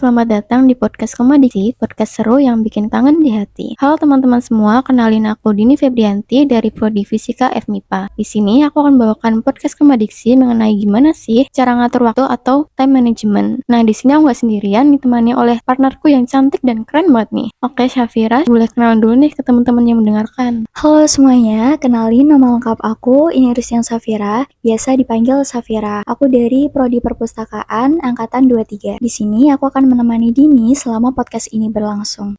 selamat datang di podcast Komoditi, podcast seru yang bikin kangen di hati. Halo teman-teman semua, kenalin aku Dini Febrianti dari Prodi Fisika FMIPA. Di sini aku akan bawakan podcast Komodiksi mengenai gimana sih cara ngatur waktu atau time management. Nah, di sini aku nggak sendirian, ditemani oleh partnerku yang cantik dan keren banget nih. Oke, Syafira, boleh kenalan dulu nih ke teman-teman yang mendengarkan. Halo semuanya, kenalin nama lengkap aku Ini Rusyan Safira, biasa dipanggil Safira. Aku dari Prodi Perpustakaan Angkatan 23. Di sini aku akan menemani Dini selama podcast ini berlangsung.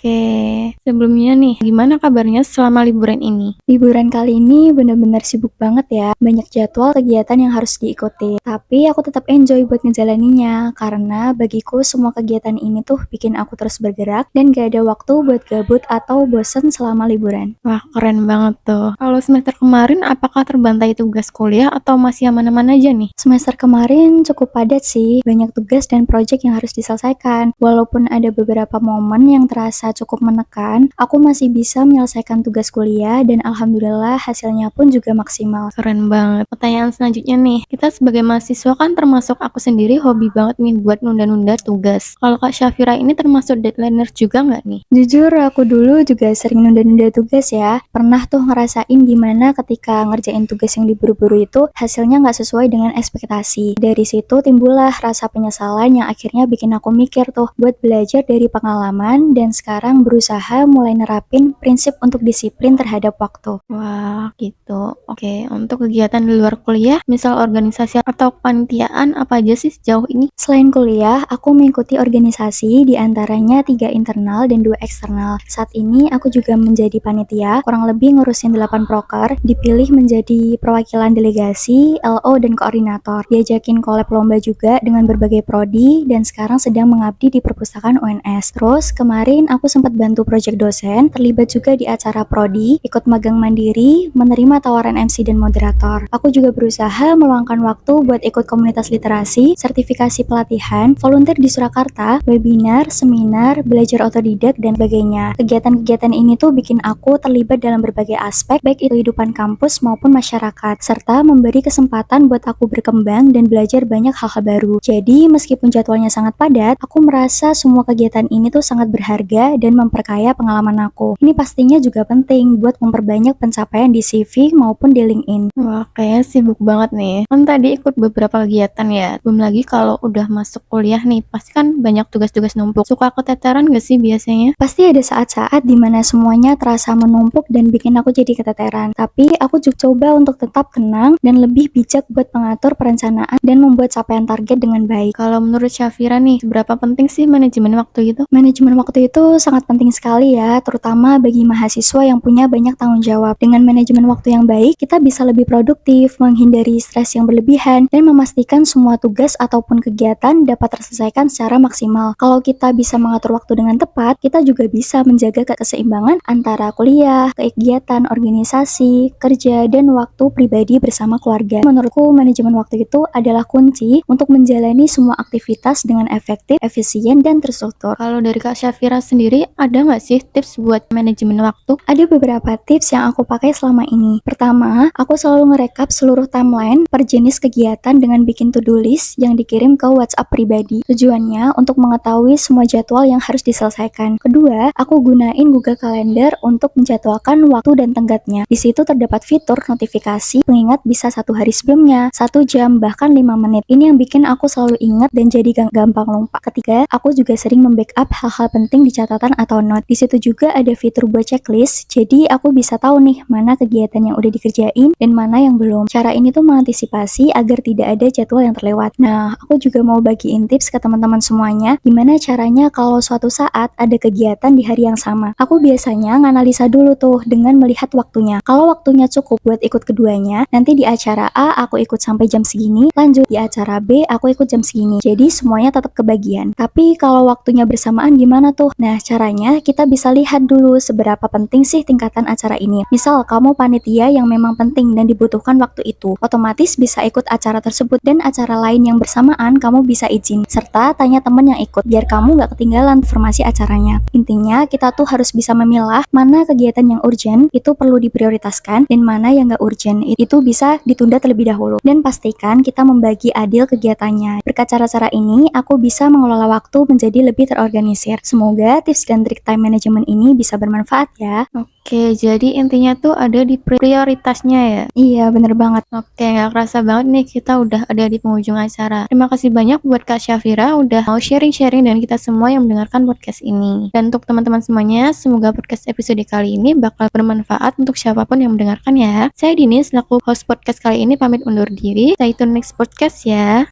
Oke, sebelumnya nih, gimana kabarnya selama liburan ini? Liburan kali ini benar-benar sibuk banget ya, banyak jadwal kegiatan yang harus diikuti. Tapi aku tetap enjoy buat ngejalaninya, karena bagiku semua kegiatan ini tuh bikin aku terus bergerak dan gak ada waktu buat gabut atau bosen selama liburan. Wah, keren banget tuh. Kalau semester kemarin, apakah terbantai tugas kuliah atau masih aman-aman aja nih? Semester kemarin cukup padat sih, banyak tugas dan proyek yang harus diselesaikan. Walaupun ada beberapa momen yang terasa cukup menekan, aku masih bisa menyelesaikan tugas kuliah dan alhamdulillah hasilnya pun juga maksimal. Keren banget. Pertanyaan selanjutnya nih, kita sebagai mahasiswa kan termasuk aku sendiri hobi banget nih buat nunda-nunda tugas. Kalau Kak Syafira ini termasuk deadlineer juga nggak nih? Jujur aku dulu juga sering nunda-nunda tugas ya. Pernah tuh ngerasain gimana ketika ngerjain tugas yang diburu-buru itu hasilnya nggak sesuai dengan ekspektasi. Dari situ timbullah rasa penyesalan yang akhirnya bikin aku mikir tuh buat belajar dari pengalaman dan sekarang berusaha mulai nerapin prinsip untuk disiplin terhadap waktu. Wah, gitu. Oke, untuk kegiatan di luar kuliah, misal organisasi atau kepanitiaan, apa aja sih sejauh ini? Selain kuliah, aku mengikuti organisasi di antaranya 3 internal dan 2 eksternal. Saat ini aku juga menjadi panitia, kurang lebih ngurusin 8 proker, dipilih menjadi perwakilan delegasi, LO dan koordinator. Diajakin collab lomba juga dengan berbagai prodi dan sekarang sedang mengabdi di perpustakaan UNS. Terus kemarin aku sempat bantu proyek dosen, terlibat juga di acara prodi, ikut magang mandiri, menerima tawaran MC dan moderator. Aku juga berusaha meluangkan waktu buat ikut komunitas literasi, sertifikasi pelatihan, volunteer di Surakarta, webinar, seminar, belajar otodidak, dan sebagainya. Kegiatan-kegiatan ini tuh bikin aku terlibat dalam berbagai aspek, baik itu kehidupan kampus maupun masyarakat, serta memberi kesempatan buat aku berkembang dan belajar banyak hal-hal baru. Jadi, meskipun jadwalnya sangat padat, aku merasa semua kegiatan ini tuh sangat berharga dan memperkaya pengalaman aku. Ini pastinya juga penting buat memperbanyak pencapaian di CV maupun di LinkedIn. Wah, kayaknya sibuk banget nih. Kan tadi ikut beberapa kegiatan ya. Belum lagi kalau udah masuk kuliah nih, pasti kan banyak tugas-tugas numpuk. Suka keteteran gak sih biasanya? Pasti ada saat-saat dimana semuanya terasa menumpuk dan bikin aku jadi keteteran. Tapi aku juga coba untuk tetap tenang dan lebih bijak buat mengatur perencanaan dan membuat capaian target dengan baik. Kalau menurut Syafira nih, seberapa penting sih manajemen waktu itu? Manajemen waktu itu sangat penting sekali ya, terutama bagi mahasiswa yang punya banyak tanggung jawab. Dengan manajemen waktu yang baik, kita bisa lebih produktif, menghindari stres yang berlebihan, dan memastikan semua tugas ataupun kegiatan dapat terselesaikan secara maksimal. Kalau kita bisa mengatur waktu dengan tepat, kita juga bisa menjaga keseimbangan antara kuliah, kegiatan, organisasi, kerja, dan waktu pribadi bersama keluarga. Menurutku, manajemen waktu itu adalah kunci untuk menjalani semua aktivitas dengan efektif, efisien, dan terstruktur. Kalau dari Kak Syafira sendiri, ada nggak sih tips buat manajemen waktu? Ada beberapa tips yang aku pakai selama ini. Pertama, aku selalu ngerekap seluruh timeline per jenis kegiatan dengan bikin to-do list yang dikirim ke WhatsApp pribadi. Tujuannya untuk mengetahui semua jadwal yang harus diselesaikan. Kedua, aku gunain Google Calendar untuk menjadwalkan waktu dan tenggatnya. Di situ terdapat fitur notifikasi pengingat bisa 1 hari sebelumnya, 1 jam, bahkan 5 menit. Ini yang bikin aku selalu ingat dan jadi gampang lupa. Ketiga, aku juga sering membackup hal-hal penting di catatan atau note. Di situ juga ada fitur buat checklist, jadi aku bisa tahu nih mana kegiatan yang udah dikerjain dan mana yang belum. Cara ini tuh mengantisipasi agar tidak ada jadwal yang terlewat. Nah, aku juga mau bagiin tips ke teman-teman semuanya, gimana caranya kalau suatu saat ada kegiatan di hari yang sama. Aku biasanya nganalisa dulu tuh dengan melihat waktunya. Kalau waktunya cukup buat ikut keduanya, nanti di acara A aku ikut sampai jam segini, lanjut di acara B aku ikut jam segini. Jadi semuanya tetap kebagian. Tapi kalau waktunya bersamaan gimana tuh? Nah, caranya kita bisa lihat dulu seberapa penting sih tingkatan acara ini. Misal kamu panitia yang memang penting dan dibutuhkan waktu waktu itu. Otomatis bisa ikut acara tersebut dan acara lain yang bersamaan kamu bisa izin. Serta tanya temen yang ikut biar kamu nggak ketinggalan informasi acaranya. Intinya kita tuh harus bisa memilah mana kegiatan yang urgent itu perlu diprioritaskan dan mana yang nggak urgent itu bisa ditunda terlebih dahulu. Dan pastikan kita membagi adil kegiatannya. Berkat cara-cara ini aku bisa mengelola waktu menjadi lebih terorganisir. Semoga tips dan trik time management ini bisa bermanfaat ya. Oke, jadi intinya tuh ada di prioritasnya ya? Iya, bener banget. Oke, nggak kerasa banget nih kita udah ada di penghujung acara. Terima kasih banyak buat Kak Syafira udah mau sharing-sharing dan kita semua yang mendengarkan podcast ini. Dan untuk teman-teman semuanya, semoga podcast episode kali ini bakal bermanfaat untuk siapapun yang mendengarkan ya. Saya Dini, selaku host podcast kali ini pamit undur diri. Stay tune next podcast ya.